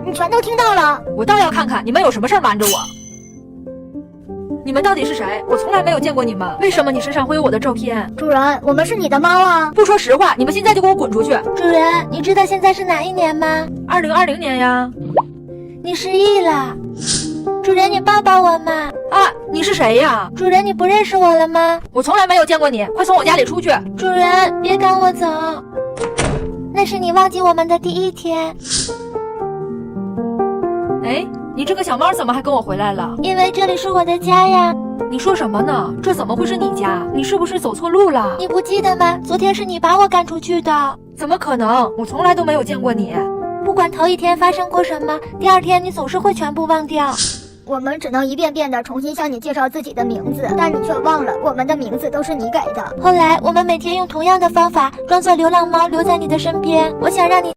你全都听到了。我倒要看看你们有什么事儿瞒着我。你们到底是谁？我从来没有见过你们，为什么你身上会有我的照片？主人，我们是你的猫啊！不说实话，你们现在就给我滚出去！主人，你知道现在是哪一年吗？2020年呀。你失忆了。主人，你抱抱我嘛！啊，你是谁呀？主人，你不认识我了吗？我从来没有见过你，快从我家里出去！主人，别赶我走，那是你忘记我们的第一天。哎，你这个小猫怎么还跟我回来了？因为这里是我的家呀。你说什么呢？这怎么会是你家？你是不是走错路了？你不记得吗？昨天是你把我赶出去的。怎么可能？我从来都没有见过你。不管头一天发生过什么，第二天你总是会全部忘掉。我们只能一遍遍地重新向你介绍自己的名字，但你却忘了我们的名字都是你给的。后来我们每天用同样的方法装作流浪猫留在你的身边，我想让你